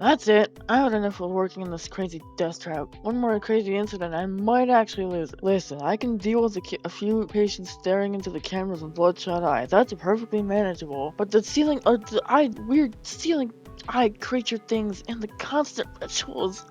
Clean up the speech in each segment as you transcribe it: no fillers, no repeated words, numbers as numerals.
That's it. I had enough of working in this crazy death trap. One more crazy incident, I might actually lose it. Listen, I can deal with a few patients staring into the cameras with bloodshot eyes. That's perfectly manageable. But the weird ceiling eye creature things and the constant rituals,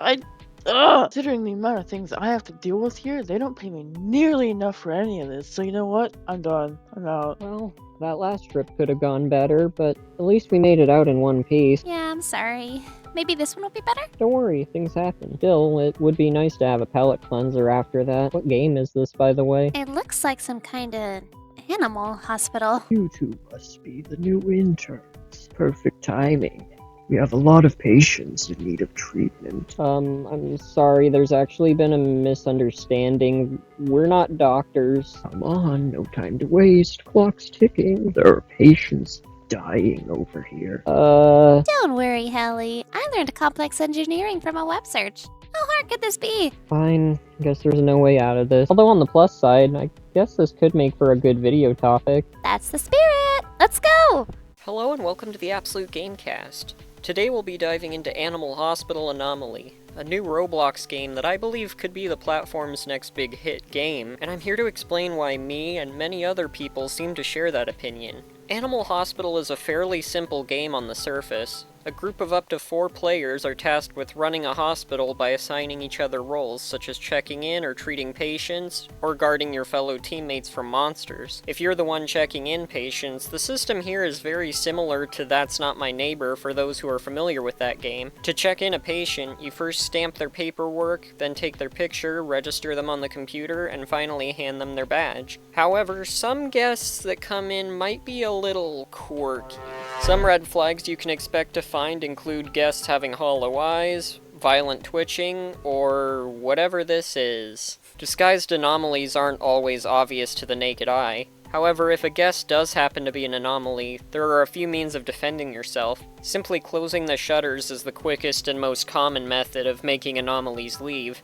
Considering the amount of things I have to deal with here, they don't pay me nearly enough for any of this. So you know what? I'm done. I'm out. Well, that last trip could have gone better, but at least we made it out in one piece. Yeah, I'm sorry. Maybe this one will be better? Don't worry, things happen. Still, it would be nice to have a palate cleanser after that. What game is this, by the way? It looks like some kind of animal hospital. You two must be the new interns. Perfect timing. We have a lot of patients in need of treatment. I'm sorry, there's actually been a misunderstanding. We're not doctors. Come on, no time to waste. Clock's ticking. There are patients dying over here. Don't worry, Hallie. I learned complex engineering from a web search. How hard could this be? Fine. Guess there's no way out of this. Although on the plus side, I guess this could make for a good video topic. That's the spirit. Let's go! Hello and welcome to the Absolute Gamecast. Today we'll be diving into Animal Hospital Anomaly, a new Roblox game that I believe could be the platform's next big hit game, and I'm here to explain why me and many other people seem to share that opinion. Animal Hospital is a fairly simple game on the surface. A group of up to 4 players are tasked with running a hospital by assigning each other roles, such as checking in or treating patients, or guarding your fellow teammates from monsters. If you're the one checking in patients, the system here is very similar to That's Not My Neighbor for those who are familiar with that game. To check in a patient, you first stamp their paperwork, then take their picture, register them on the computer, and finally hand them their badge. However, some guests that come in might be a little quirky. Some red flags you can expect to find include guests having hollow eyes, violent twitching, or whatever this is. Disguised anomalies aren't always obvious to the naked eye. However, if a guest does happen to be an anomaly, there are a few means of defending yourself. Simply closing the shutters is the quickest and most common method of making anomalies leave.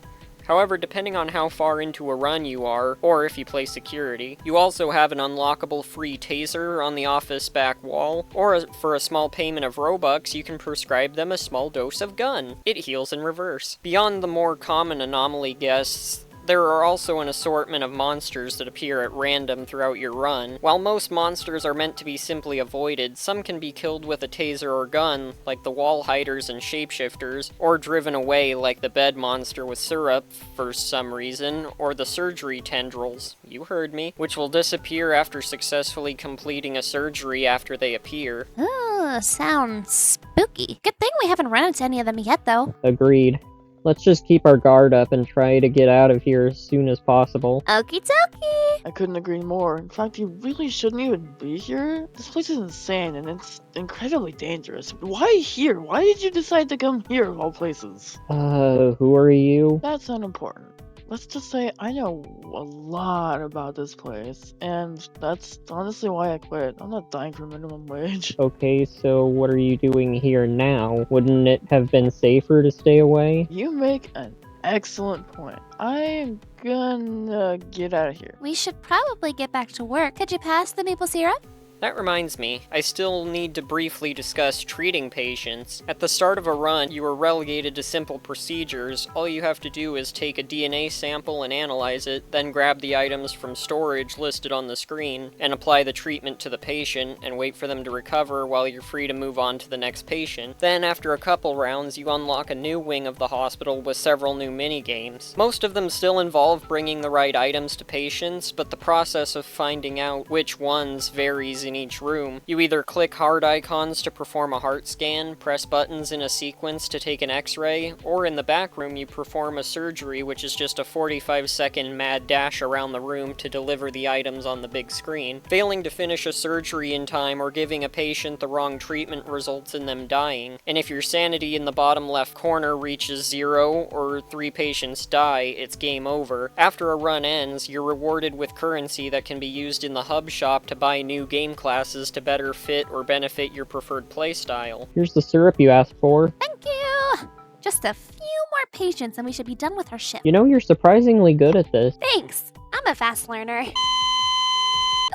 However, depending on how far into a run you are, or if you play security, you also have an unlockable free taser on the office back wall, or for a small payment of Robux, you can prescribe them a small dose of gun. It heals in reverse. Beyond the more common anomaly guests, there are also an assortment of monsters that appear at random throughout your run. While most monsters are meant to be simply avoided, some can be killed with a taser or gun, like the wall hiders and shapeshifters, or driven away like the bed monster with syrup for some reason, or the surgery tendrils, you heard me, which will disappear after successfully completing a surgery after they appear. Ooh, sounds spooky. Good thing we haven't run into any of them yet, though. Agreed. Let's just keep our guard up and try to get out of here as soon as possible. Okie dokie! I couldn't agree more. In fact, you really shouldn't even be here. This place is insane and it's incredibly dangerous. Why here? Why did you decide to come here of all places? Who are you? That's unimportant. Let's just say I know a lot about this place, and that's honestly why I quit. I'm not dying for minimum wage. Okay, so what are you doing here now? Wouldn't it have been safer to stay away? You make an excellent point. I'm gonna get out of here. We should probably get back to work. Could you pass the maple syrup? That reminds me, I still need to briefly discuss treating patients. At the start of a run, you are relegated to simple procedures. All you have to do is take a DNA sample and analyze it, then grab the items from storage listed on the screen, and apply the treatment to the patient, and wait for them to recover while you're free to move on to the next patient. Then, after a couple rounds, you unlock a new wing of the hospital with several new mini-games. Most of them still involve bringing the right items to patients, but the process of finding out which ones varies in each room. You either click heart icons to perform a heart scan, press buttons in a sequence to take an x-ray, or in the back room you perform a surgery, which is just a 45-second mad dash around the room to deliver the items on the big screen. Failing to finish a surgery in time or giving a patient the wrong treatment results in them dying. And if your sanity in the bottom left corner reaches 0 or 3 patients die, it's game over. After a run ends, you're rewarded with currency that can be used in the hub shop to buy new game classes to better fit or benefit your preferred playstyle. Here's the syrup you asked for. Thank you! Just a few more patients and we should be done with our shift. You know, you're surprisingly good at this. Thanks! I'm a fast learner.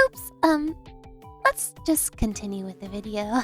Oops, let's just continue with the video.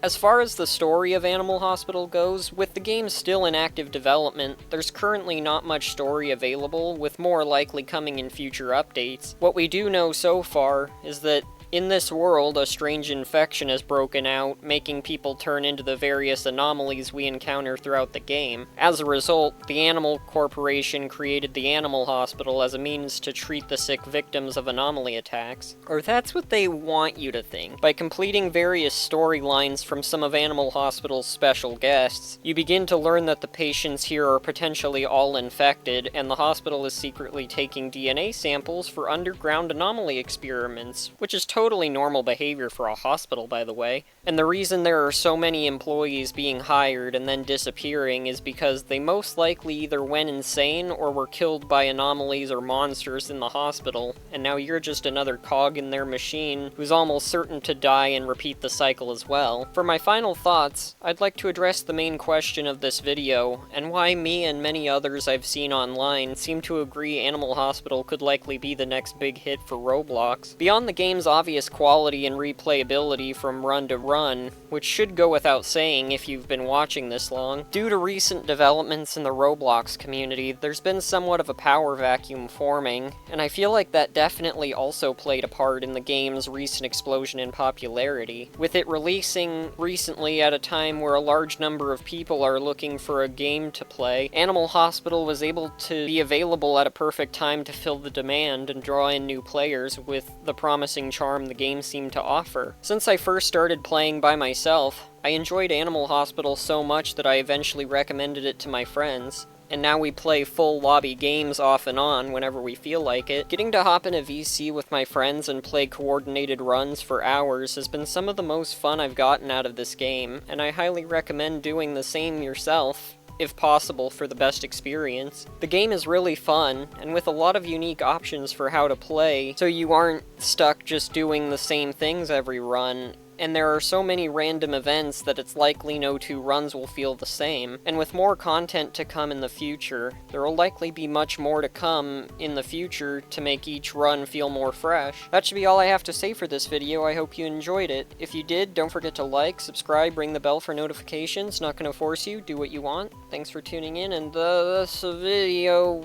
As far as the story of Animal Hospital goes, with the game still in active development, there's currently not much story available, with more likely coming in future updates. What we do know so far is that in this world, a strange infection has broken out, making people turn into the various anomalies we encounter throughout the game. As a result, the Animal Corporation created the Animal Hospital as a means to treat the sick victims of anomaly attacks. Or that's what they want you to think. By completing various storylines from some of Animal Hospital's special guests, you begin to learn that the patients here are potentially all infected, and the hospital is secretly taking DNA samples for underground anomaly experiments, which is totally normal behavior for a hospital, by the way. And the reason there are so many employees being hired and then disappearing is because they most likely either went insane or were killed by anomalies or monsters in the hospital, and now you're just another cog in their machine who's almost certain to die and repeat the cycle as well. For my final thoughts, I'd like to address the main question of this video, and why me and many others I've seen online seem to agree Animal Hospital could likely be the next big hit for Roblox. Beyond the game's obvious quality and replayability from run to run, which should go without saying if you've been watching this long, due to recent developments in the Roblox community, there's been somewhat of a power vacuum forming, and I feel like that definitely also played a part in the game's recent explosion in popularity. With it releasing recently at a time where a large number of people are looking for a game to play, Animal Hospital was able to be available at a perfect time to fill the demand and draw in new players with the promising charm the game seemed to offer. Since I first started playing by myself, I enjoyed Animal Hospital so much that I eventually recommended it to my friends, and now we play full lobby games off and on whenever we feel like it. Getting to hop in a VC with my friends and play coordinated runs for hours has been some of the most fun I've gotten out of this game, and I highly recommend doing the same yourself, if possible, for the best experience. The game is really fun, and with a lot of unique options for how to play, so you aren't stuck just doing the same things every run, and there are so many random events that it's likely no two runs will feel the same. And with more content to come in the future, there will likely be much more to come in the future to make each run feel more fresh. That should be all I have to say for this video. I hope you enjoyed it. If you did, don't forget to like, subscribe, ring the bell for notifications. Not gonna force you, do what you want. Thanks for tuning in, and that's the video.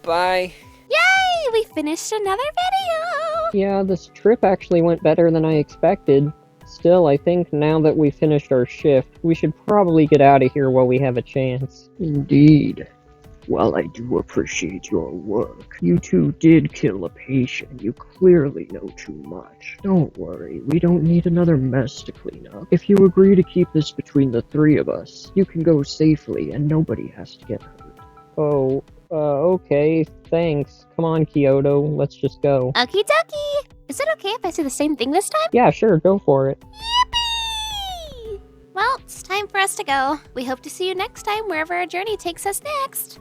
Bye. Yay! We finished another video! Yeah, this trip actually went better than I expected. Still, I think now that we finished our shift, we should probably get out of here while we have a chance. Indeed. While I do appreciate your work, you two did kill a patient. You clearly know too much. Don't worry, we don't need another mess to clean up. If you agree to keep this between the three of us, you can go safely and nobody has to get hurt. Oh, okay, thanks. Come on, Kyodo, let's just go. Okie dokie! Is it okay if I say the same thing this time? Yeah, sure, go for it. Yippee! Well, it's time for us to go. We hope to see you next time wherever our journey takes us next.